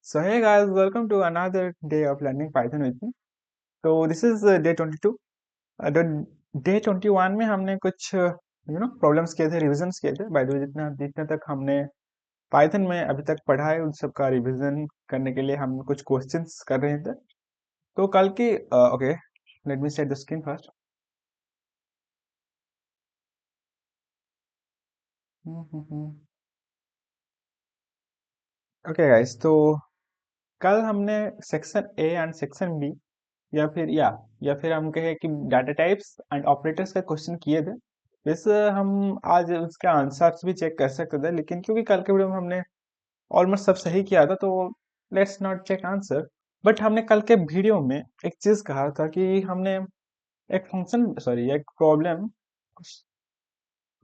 So hey guys, welcome to another day of learning Python with me. So this is day 22. तो day 21 में हमने कुछ problems किए थे, रिविजन्स किए थे। बाय द वे जितना जितने तक हमने पाइथन में अभी तक पढ़ा है उन सब का रिविजन करने के लिए हम कुछ क्वेश्चंस कर रहे थे। तो कल की okay, let me set the screen first. Okay guys, तो कल हमने section A and section B या फिर हम कहें कि डाटा टाइप्स एंड ऑपरेटर्स का क्वेश्चन किए थे। वैसे हम आज उसके आंसर्स भी चेक कर सकते थे, लेकिन क्योंकि कल के वीडियो में हमने ऑलमोस्ट सब सही किया था तो let's not check answer. But हमने कल के वीडियो में एक चीज कहा था कि हमने एक प्रॉब्लम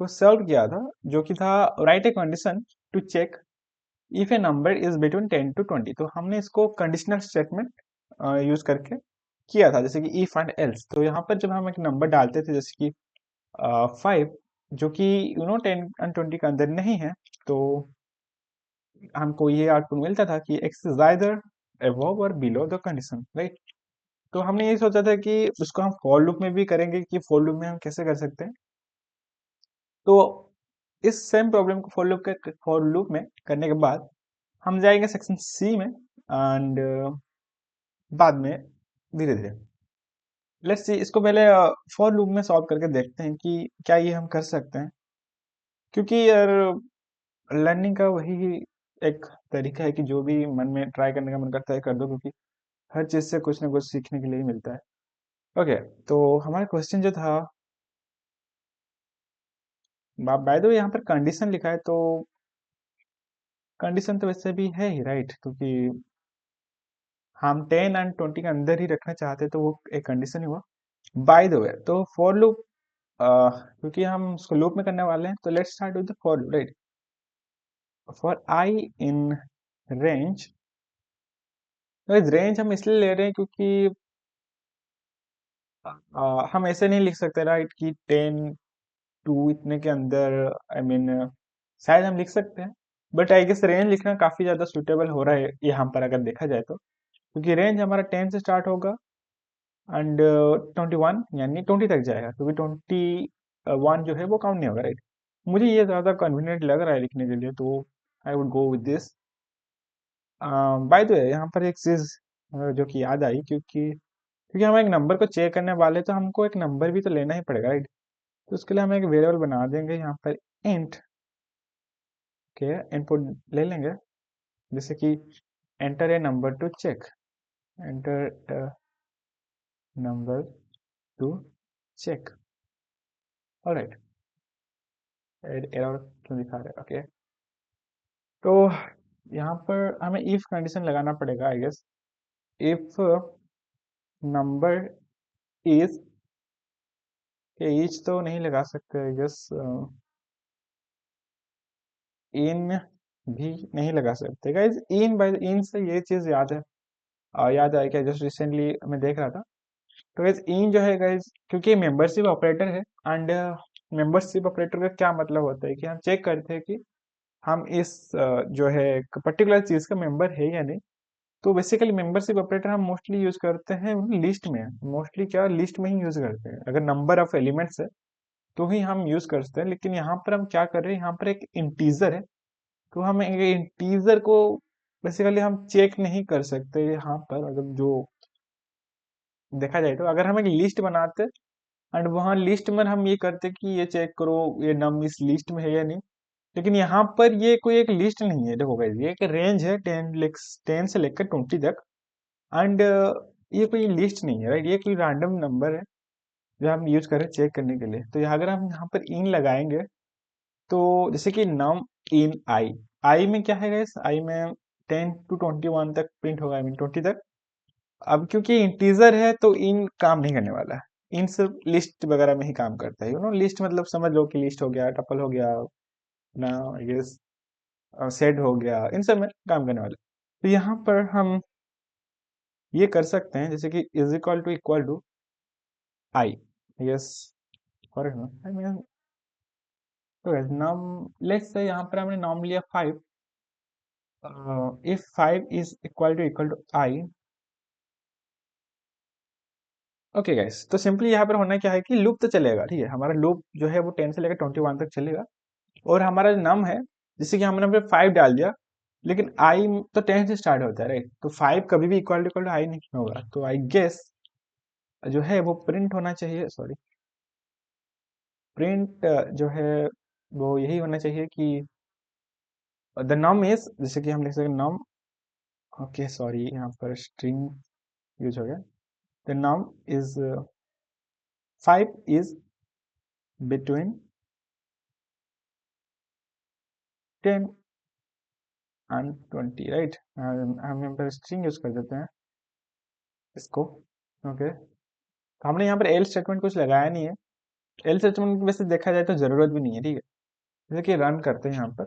को सॉल्व किया था, जो कि था write a condition to check if a number is between 10 to 20। तो हमने इसको कंडीशनल स्टेटमेंट यूज करके किया था, जैसे कि इफ एंड एल्स। तो यहाँ पर जब हम एक नंबर डालते थे, जैसे कि 5, जो कि 10 and 20 के अंदर नहीं है, तो हमको ये आउटपुट मिलता था कि एक्स इज आइदर अबव और बिलो द कंडीशन, राइट। तो हमने ये सोचा था कि उसको हम फॉर लूप में भी करेंगे, कि फॉर लूप में हम कैसे कर सकते हैं। तो इस सेम प्रॉब्लम को फॉर लूप में करने के बाद हम जाएंगे सेक्शन सी में, एंड बाद में धीरे धीरे लेट्स सी इसको पहले फॉर लूप में सॉल्व करके देखते हैं कि क्या ये हम कर सकते हैं। क्योंकि यार लर्निंग का वही एक तरीका है कि जो भी मन में ट्राई करने का मन करता है कर दो, क्योंकि हर चीज से कुछ ना कुछ सीखने के लिए ही मिलता है। ओके, तो हमारा क्वेश्चन जो था, बाय द वे यहाँ पर कंडीशन लिखा है, तो कंडीशन तो वैसे भी है ही, राइट, क्योंकि हम 10 and 20 के अंदर ही रखना चाहते हैं, तो वो एक कंडीशन ही हुआ। बाय द वे, तो फॉर लूप क्योंकि हम उसको लूप में करने वाले हैं, तो let's start with the for loop, right. For i in range, तो इस रेंज हम इसलिए ले रहे हैं क्योंकि हम ऐसे नहीं लिख सकते, राइट, कि 10 to इतने के अंदर, आई मीन शायद हम लिख सकते हैं, बट आई गेस रेंज लिखना काफी ज्यादा सुटेबल हो रहा है यहाँ पर अगर देखा जाए तो। क्योंकि रेंज हमारा 10 से स्टार्ट होगा एंड 21 यानी 20 तक जाएगा, क्योंकि 21 जो है वो काउंट नहीं होगा, राइट। मुझे ये ज्यादा कन्वीनियंट लग रहा है लिखने के लिए, तो I would go with this. Bye the वे, यहाँ पर एक चीज जो कि याद आई, क्योंकि क्योंकि हम एक नंबर को चेक करने वाले, तो हमको एक नंबर भी तो लेना ही पड़ेगा, राइट। तो उसके लिए हम एक वेरिएबल बना देंगे यहाँ पर, इंट के इनपुट ले लेंगे, जैसे कि enter a number to check, enter number to check. Alright, error क्यों दिखा रहा है, ओके। तो यहाँ पर हमें इफ कंडीशन लगाना पड़ेगा, I guess. If number is, के ईच तो नहीं लगा सकते, आई गेस। इन भी नहीं लगा सकते गाइज। इन बाय इन से ये चीज याद है, याद आया, क्या जस्ट रिसेंटली मैं देख रहा था। तो गाइज इन जो है गाइज, क्योंकि मेंबरशिप ऑपरेटर है, एंड मेंबरशिप ऑपरेटर का क्या मतलब होता है कि हम चेक करते हैं कि हम इस जो है पर्टिकुलर चीज का मेंबर है या नहीं। तो बेसिकली मेंबरशिप ऑपरेटर हम मोस्टली यूज करते हैं लिस्ट में, मोस्टली क्या लिस्ट में ही यूज करते हैं, अगर नंबर ऑफ एलिमेंट्स है तो ही हम यूज करते हैं। लेकिन यहाँ पर हम क्या कर रहे हैं, यहाँ पर एक इंटीजर है, तो हम इंटीजर को बेसिकली हम चेक नहीं कर सकते यहाँ पर। अगर जो देखा जाए, तो अगर हम एक लिस्ट बनाते एंड वहाँ लिस्ट में हम ये करते कि ये चेक करो ये नम इस लिस्ट में है या नहीं। लेकिन यहाँ पर ये कोई एक लिस्ट नहीं है, देखो गाइस, ये एक रेंज है 10 से लेकर 20 तक, एंड ये कोई लिस्ट नहीं है, राइट। ये कोई रैंडम नंबर है जो हम यूज करें चेक करने के लिए। तो यहाँ अगर हम यहाँ पर इन लगाएंगे, तो जैसे कि नम इन आई, आई में क्या है गाइस, आई में 10 to 21 तक प्रिंट होगा, आई मीन 20 तक। अब क्योंकि इंटीजर है तो इन काम नहीं करने वाला है, इन सिर्फ लिस्ट वगैरह में ही काम करता है, लिस्ट मतलब समझ लो कि लिस्ट हो गया, टपल हो गया ना, ये सेट हो गया, इन सब में काम करने वाला है। तो यहाँ पर हम ये कर सकते हैं, जैसे कि is equal to I, yes, correct ना, आई मीन। तो नम, लेट्स से यहाँ पर हमने नॉर्म लिया 5, if 5 is equal to I. Okay guys, तो सिंपली यहाँ पर होना क्या है कि लूप तो चलेगा, ठीक है, हमारा लूप जो है वो 10 से लेकर 21 तक चलेगा। और हमारा जो नम है, जैसे कि हमने 5 डाल दिया, लेकिन आई तो 10 से स्टार्ट होता है, राइट? तो 5 कभी भी इक्वल टू आई नहीं होगा, तो आई गेस जो है वो प्रिंट होना चाहिए, सॉरी, प्रिंट जो है वो यही होना चाहिए कि द नम इज, जैसे कि हम लिख सकते नम, ओके सॉरी यहाँ पर स्ट्रिंग यूज हो गया, the num is 5 is between 10 and 20, right? हम यहाँ पर स्ट्रिंग यूज कर देते हैं इसको। ओके, तो हमने यहाँ पर एल स्टेटमेंट कुछ लगाया नहीं है। एल स्टेटमेंट वैसे देखा जाए तो जरूरत भी नहीं है, ठीक है। जैसे कि रन करते हैं यहाँ पर,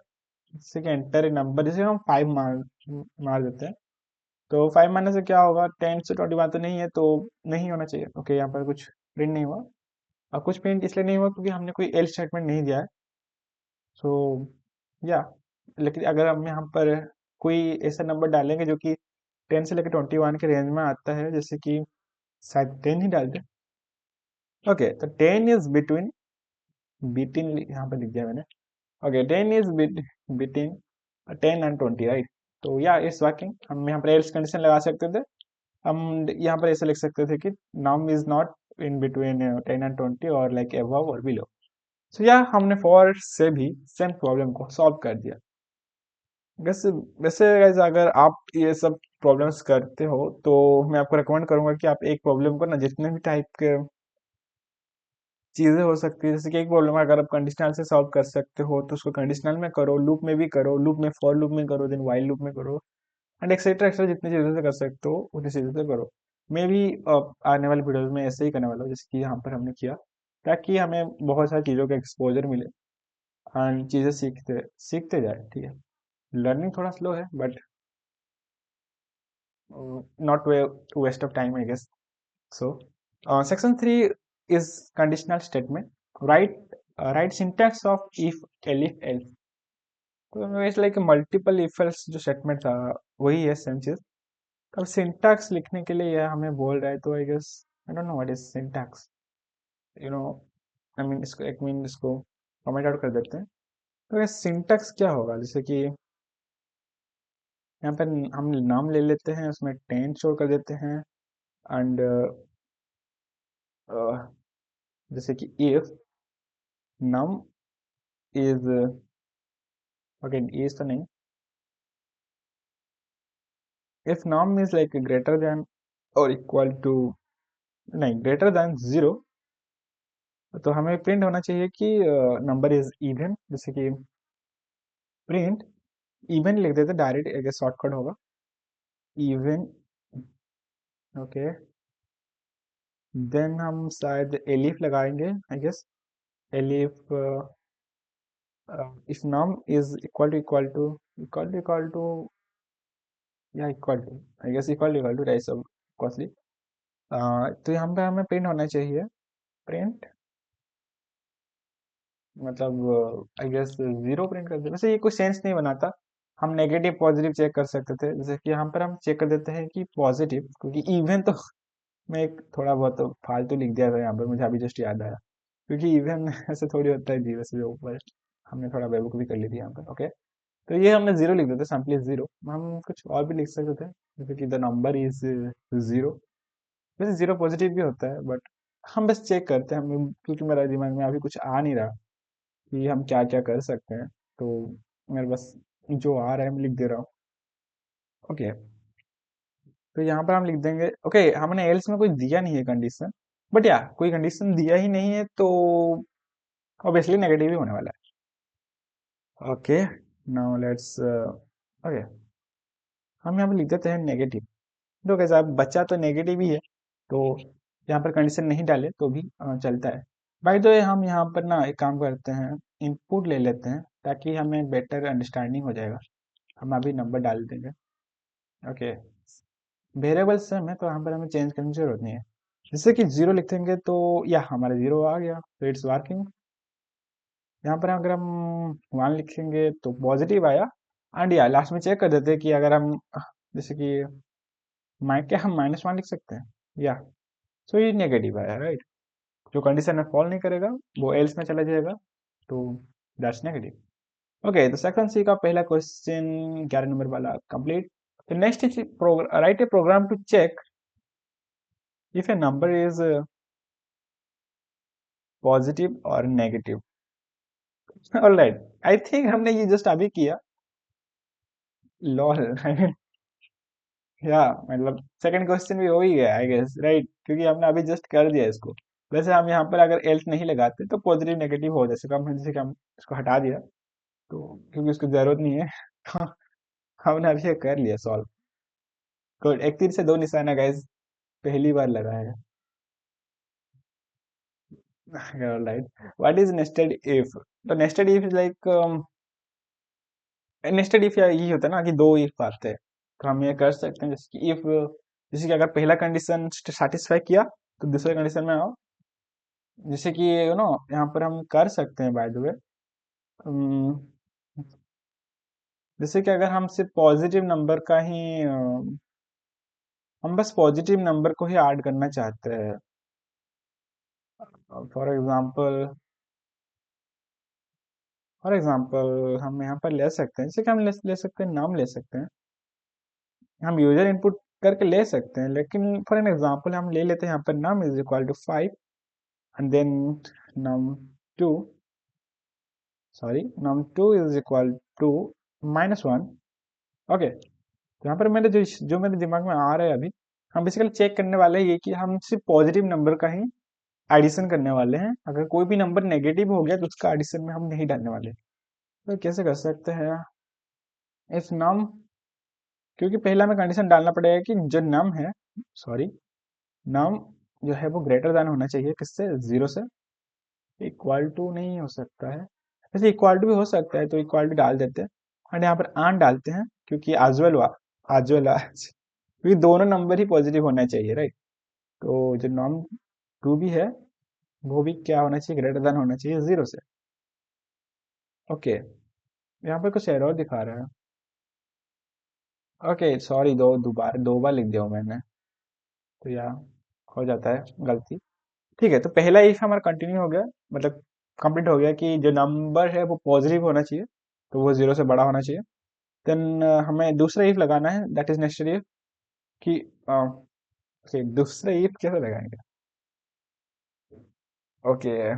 जैसे कि एंटर ए नंबर, जैसे हम 5 मार देते हैं, तो 5 मारने से क्या होगा, 10 से 21 तो नहीं है, तो नहीं होना चाहिए। ओके, यहाँ पर कुछ प्रिंट नहीं हुआ, और कुछ प्रिंट इसलिए नहीं हुआ क्योंकि हमने कोई एल स्टेटमेंट नहीं दिया है। सो या, लेकिन अगर हम यहाँ पर कोई ऐसा नंबर डालेंगे जो कि 10 से लेकर 21 के रेंज में आता है, जैसे कि शायद 10 ही डाल दे। ओके, तो 10 इज बिटवीन, बिटवीन यहाँ पर लिख दिया मैंने। Okay, 10 is between 10 and 20, right? तो या इट्स वर्किंग, हम यहाँ पर एल्स कंडीशन लगा सकते थे। हम यहाँ पर ऐसे लिख सकते थे कि num is not in between 10 and 20 और लाइक अबव और बिलो। सो या हमने फॉर से भी सेम प्रॉब्लम को सॉल्व कर दिया। वैसे वैसे guys, अगर आप ये सब प्रॉब्लम्स करते हो तो मैं आपको रिकमेंड करूंगा कि आप एक प्रॉब्लम को ना, जितने भी टाइप के चीजें हो सकती है, जैसे कि एक प्रॉब्लम अगर आप कंडीशनल से सॉल्व कर सकते हो तो उसको कंडीशनल में करो, लूप में भी करो, लूप में फॉर लूप में करो, देन व्हाइल लूप में करो, एंड एक्सेट्रा एक्सेट्रा जितनी चीजों से कर सकते हो उतनी चीजों से करो। मैं भी आने वाले वीडियोज में ऐसे ही करने वाला हूँ जैसे कि यहाँ पर हमने किया, ताकि हमें बहुत सारी चीज़ों का एक्सपोजर मिले एंड चीज़ें सीखते सीखते जाए, ठीक है। लर्निंग थोड़ा स्लो है, but not waste of time, I guess. So section 3 is conditional statement. Write syntax of if, elif, else. तो it's like multiple if else जो स्टेटमेंट था वही है, सेम चीज। अब सिंटैक्स लिखने के लिए यह हमें बोल रहा है, तो I guess I don't know what is syntax, you know, I mean इसको एक मिनट, इसको कमेंट आउट कर देते हैं। तो ये सिंटैक्स क्या होगा, जैसे कि यहाँ पर हम नाम ले लेते हैं, उसमें 10 शो कर देते हैं, एंड जैसे कि if num is, okay is तो नहीं, if num is like greater than और इक्वल टू, नहीं ग्रेटर देन 0, तो हमें प्रिंट होना चाहिए कि नंबर इज इवन, जैसे कि प्रिंट इवन लिख देते डायरेक्ट, एक शॉर्टकट होगा इवन। ओके, देन हम शायद एलिफ लगाएंगे, I guess elif if num is equal to या equal to, I guess equal to right सब कॉस्टली। तो यहाँ पे हमें प्रिंट होना चाहिए, प्रिंट मतलब आई गेस 0 प्रिंट कर दे। वैसे ये कोई सेंस नहीं बनाता, हम नेगेटिव पॉजिटिव चेक कर सकते थे, जैसे कि यहाँ पर हम चेक कर देते हैं कि पॉजिटिव, क्योंकि इवन तो मैं एक थोड़ा बहुत तो फालतू लिख दिया था यहाँ पर, मुझे अभी जस्ट याद आया, क्योंकि इवन ऐसे थोड़ी होता है, जीरो से ऊपर हमने थोड़ा बेवकूफ़ी कर ली थी यहाँ पर। ओके, तो ये हमने 0 लिख देते, सिंपली 0। हम कुछ और भी लिख सकते थे, जैसे कि द नंबर इज 0। वैसे 0 पॉजिटिव भी होता है, बट हम बस चेक करते हैं, हम क्योंकि मेरे दिमाग में अभी कुछ आ नहीं रहा कि हम क्या क्या कर सकते हैं, तो मेरे बस जो आ रहा है मैं लिख दे रहा हूँ। ओके, तो यहाँ पर हम लिख देंगे, ओके हमने एल्स में कुछ दिया नहीं है कंडीशन, बट या कोई कंडीशन दिया ही नहीं है तो ऑब्वियसली नेगेटिव ही होने वाला है। ओके, नाउ लेट्स, ओके हम यहाँ पर लिख देते हैं नेगेटिव। तो कैसा बच्चा तो नेगेटिव ही है, तो यहाँ पर कंडीशन नहीं डाले तो भी चलता है। भाई तो हम यहाँ पर ना एक काम करते हैं, इनपुट ले लेते हैं ताकि हमें बेटर अंडरस्टैंडिंग हो जाएगा। हम अभी नंबर डाल देंगे। ओके, वेरिएबल सेम है तो यहाँ पर हमें चेंज करने की जरूरत नहीं है। जैसे कि 0 लिखेंगे तो या हमारा 0 आ गया, तो इट्स वर्किंग। यहाँ पर अगर हम 1 लिखेंगे तो पॉजिटिव आया, एंड या लास्ट में चेक कर देते हैं कि अगर हम जैसे कि क्या हम -1 लिख सकते हैं, या सो ये नेगेटिव है, राइट। जो कंडीशन में फॉल नहीं करेगा वो एल्स में चला जाएगा, तो दैट्स नेगेटिव। ओके, तो सेक्शन सी का पहला क्वेश्चन 11 नंबर वाला कंप्लीट। तो next is write a program to check if a number is positive और नेगेटिव। ऑलराइट, आई थिंक हमने ये जस्ट अभी किया, लॉल। या मतलब सेकंड क्वेश्चन भी हो ही गया आई गेस, राइट, क्योंकि हमने अभी जस्ट कर दिया इसको। वैसे हम यहाँ पर अगर एल्स नहीं लगाते तो पॉजिटिव नेगेटिव हो, जैसे कि हम इसको हटा दिया, तो क्योंकि उसकी जरूरत नहीं है। तो हमने अभी ये कर लिया सॉल्व। गुड, एक तीर से दो निशाना गाइस, पहली बार लगा है। Right, what is nested if? तो nested if is like, nested if यही होता है ना कि दो इफ आते हैं, तो हम ये कर सकते हैं जैसे कि इफ, जैसे कि अगर पहला कंडीशन सेटिस्फाई किया तो दूसरे कंडीशन में आओ, जैसे कि यहाँ पर हम कर सकते हैं बाय द वे, जैसे कि अगर हम सिर्फ पॉजिटिव नंबर का ही हम बस पॉजिटिव नंबर को ही ऐड करना चाहते हैं, फॉर एग्जांपल हम यहाँ पर ले सकते हैं, जैसे कि हम ले सकते हैं, नाम ले सकते हैं, हम यूजर इनपुट करके ले सकते हैं, लेकिन फॉर एन एग्जांपल हम ले लेते हैं यहाँ पर num is equal to 5 and then num two num two is equal to -1। Okay, तो यहाँ पर मेरे दिमाग में आ रहा है अभी, हम बेसिकली चेक करने वाले हैं ये कि हम सिर्फ पॉजिटिव नंबर का ही एडिशन करने वाले हैं, अगर कोई भी नंबर नेगेटिव हो गया तो उसका एडिशन में हम नहीं डालने वाले। तो कैसे कर सकते हैं इफ नम, क्योंकि पहला में कंडीशन डालना पड़ेगा कि जो नम है, सॉरी नम जो है वो ग्रेटर देन होना चाहिए किससे, 0 से। इक्वल टू नहीं हो सकता है, वैसे इक्वल टू भी हो सकता है, तो इक्वल टू डाल देते हैं और यहाँ पर आन डालते हैं, क्योंकि आजवेल क्योंकि दोनों नंबर ही पॉजिटिव होना चाहिए, राइट। तो जो नॉम टू भी है वो भी क्या होना चाहिए, ग्रेटर देन होना चाहिए 0 से। ओके, यहाँ पर कुछ एरर दिखा रहा है। ओके सॉरी, दो बार लिख दिया हूँ मैंने, तो यहाँ हो जाता है गलती। ठीक है, तो पहला इफ हमारा कंटिन्यू हो गया, मतलब कंप्लीट हो गया कि जो नंबर है वो पॉजिटिव होना चाहिए, तो वो 0 से बड़ा होना चाहिए। देन हमें दूसरा इफ लगाना है, दैट इज नेक्स्ट इफ कि okay, दूसरा इफ कैसे लगाएंगे। ओके,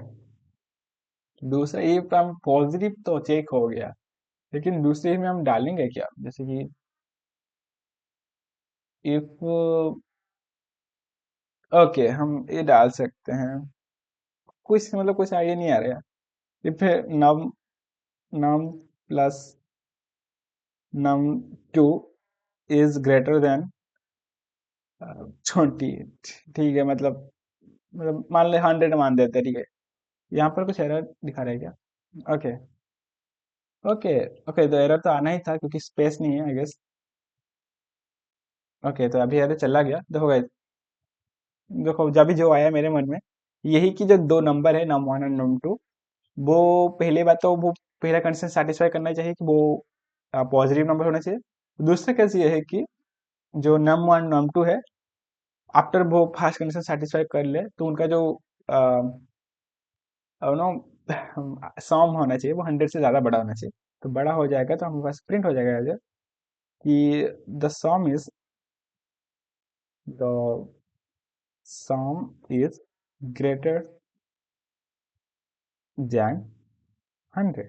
दूसरा इफ हम पॉजिटिव तो चेक हो गया, लेकिन दूसरे इफ में हम डालेंगे क्या, जैसे कि इफ, ओके हम ये डाल सकते हैं, कुछ मतलब कुछ आइडिया नहीं आ रहा है। If num num plus num two is greater than 20, ठीक है, मतलब मान ले 100 मान देते हैं, ठीक है। यहाँ पर कुछ एरर दिखा रहा है क्या? ओके ओके ओके, तो एरर तो आना ही था क्योंकि स्पेस नहीं है आई गेस। ओके, तो अभी एरर चला गया, देखो guys, देखो जब भी जो आया मेरे मन में यही कि जो दो नंबर है नम वन और नम टू, वो पहले बात तो वो पहला कंडीशन सेटिस्फाई करना चाहिए कि वो पॉजिटिव नंबर होना चाहिए। दूसरा केस ये है कि जो नम वन नम टू है, आफ्टर वो फर्स्ट कंडीशन सेटिस्फाई कर ले तो उनका जो नो सम होना चाहिए वो 100 से ज़्यादा बड़ा होना चाहिए। तो बड़ा हो जाएगा तो हमारे पास प्रिंट हो जाएगा एज कि the some is greater then 100।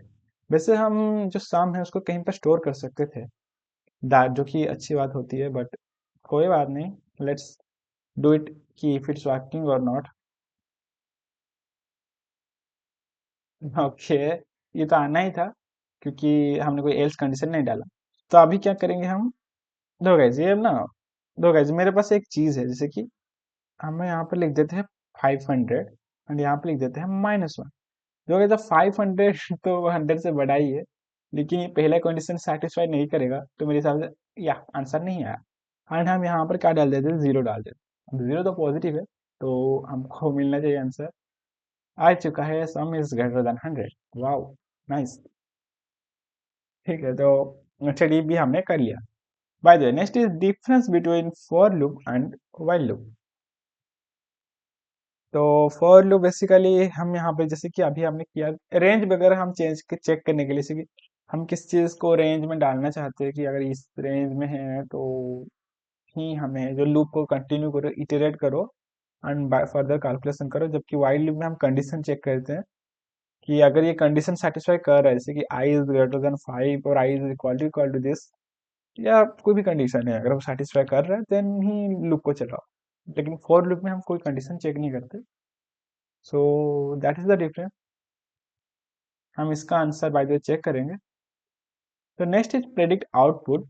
वैसे हम जो सम है उसको कहीं पर स्टोर कर सकते थे, जो कि अच्छी बात होती है, बट कोई बात नहीं, लेट्स डू इट कि इफ इट्स वर्किंग और नॉट। ओके, ये तो आना ही था क्योंकि हमने कोई एल्स कंडीशन नहीं डाला। तो अभी क्या करेंगे हम, दो गाइज ये ना, दो गाइज मेरे पास एक चीज है, जैसे कि हमें यहाँ पर लिख देते हैं 500 एंड यहाँ पर लिख देते हैं -1। जो कहता 500 तो 100 से बड़ा ही है, लेकिन ये पहला कंडीशन सेटिस्फाई नहीं करेगा, तो मेरे हिसाब से या आंसर नहीं आया। एंड हम यहाँ पर क्या डाल देते हैं, 0 डाल देते हैं, 0 तो पॉजिटिव है, तो हमको मिलना चाहिए आंसर। आ चुका है, सम is greater then 100। Wow, nice. ठीक है, तो स्टडी भी हमने कर लिया। Bye the way, next is difference between for loop and while loop. तो फॉर लूप बेसिकली हम यहाँ पे जैसे कि अभी हमने किया, रेंज वगैरह हम चेक करने के लिए, जैसे कि हम किस चीज़ को रेंज में डालना चाहते हैं कि अगर इस रेंज में है तो ही हमें जो लूप को कंटिन्यू करो, इटरेट करो एंड फर्दर कैलकुलेशन करो। जबकि वाइल लूप में हम कंडीशन चेक करते हैं कि अगर ये कंडीशन सेटिस्फाई कर रहा है, जैसे कि आई इज ग्रेटर देन 5 और I is equal to this, या कोई भी कंडीशन है, अगर वो सेटिस्फाई कर रहा है देन ही लूप को चलाओ। लेकिन फॉर लूप में हम कोई कंडीशन चेक नहीं करते। So that is the difference. हम इसका answer by the way check करेंगे। तो नेक्स्ट इज प्रेडिक्ट आउटपुट।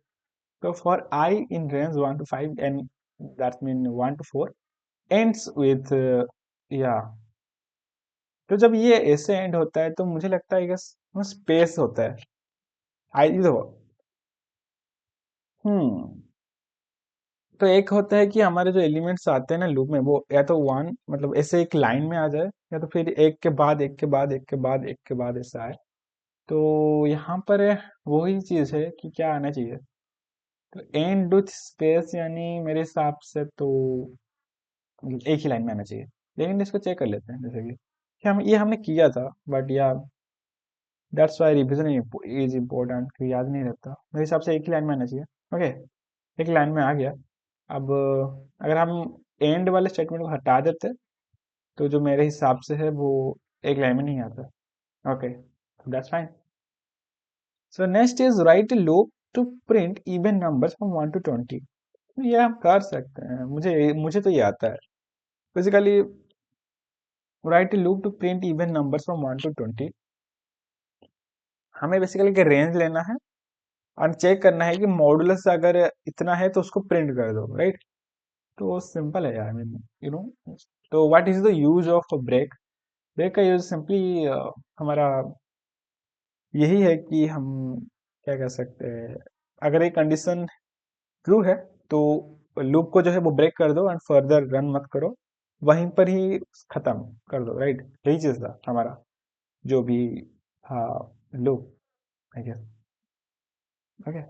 तो for i in range 1 to 5 and that mean 1 to 4 ends with या, तो जब ये ऐसे एंड होता है तो मुझे लगता है कि स्पेस होता है। आई देखो, हम्म तो एक होता है कि हमारे जो एलिमेंट्स आते हैं ना लूप में, वो या तो वन मतलब ऐसे एक लाइन में आ जाए, या तो फिर एक के बाद एक के बाद एक के बाद एक के बाद ऐसा आए। तो यहाँ पर वही चीज है कि क्या आना चाहिए। तो एंड विथ स्पेस यानी मेरे हिसाब से तो एक ही लाइन में आना चाहिए। लेकिन इसको चेक कर लेते हैं, जैसे कि हम ये हमने किया था, बट या that's why revision is important, कि याद नहीं रहता। मेरे हिसाब से एक ही लाइन में आना चाहिए। ओके, एक लाइन में आ गया। अब अगर हम एंड वाले स्टेटमेंट को हटा देते, तो जो मेरे हिसाब से है वो एक लाइन में नहीं आता। Okay, that's fine. So next is write loop to print even numbers from 1 to 20। ये हम कर सकते हैं, मुझे मुझे तो ये आता है। Basically write loop to print even numbers from 1 to 20, हमें बेसिकली एक रेंज लेना है और चेक करना है कि मॉडुलस अगर इतना है तो उसको प्रिंट कर दो, राइट। तो सिंपल है यार, आई मीन यू नो। तो what is the use of break. Break का यूज सिंपली हमारा यही है कि हम क्या कह सकते हैं, अगर एक कंडीशन ट्रू है तो लूप को जो है वो ब्रेक कर दो एंड फर्दर रन मत करो, वहीं पर ही खत्म कर दो, राइट। यही चीज था हमारा जो भी था loop, I guess. Okay,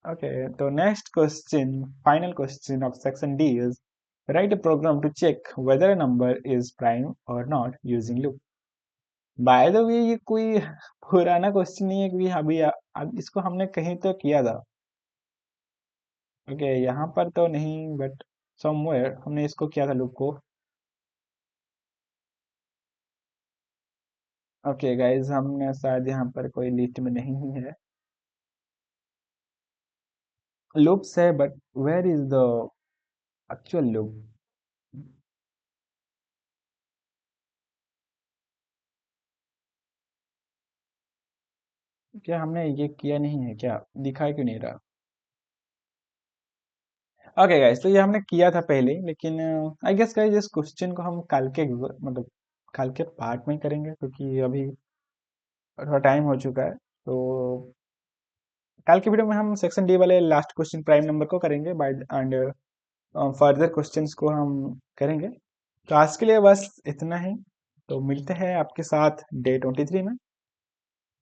okay. तो next question, final question of section D is write a program to check whether a number is prime or not using loop। Bye the वे ये कोई पुराना क्वेश्चन नहीं है कि अभी अब इसको हमने कहीं तो किया था। ओके, यहाँ पर तो नहीं, बट समवेयर हमने इसको किया था लूप को। ओके गाइज, हमने शायद यहाँ पर कोई लिस्ट में नहीं ही है लूप्स है, but where is the actual loop. क्या हमने ये किया नहीं है क्या, दिखाई क्यों नहीं रहा। ओके गाइस, तो ये हमने किया था पहले ही, लेकिन आई गेस गाइस इस क्वेश्चन को हम कल के मतलब कल के पार्ट में ही करेंगे, क्योंकि अभी थोड़ा टाइम हो चुका है। तो कल के वीडियो में हम सेक्शन डी वाले लास्ट क्वेश्चन प्राइम नंबर को करेंगे बाय एंड फर्दर क्वेश्चंस को हम करेंगे। तो आज के लिए बस इतना ही। तो मिलते हैं आपके साथ डे 23 में।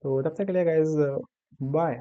तो तब तक के लिए गाइस, बाय।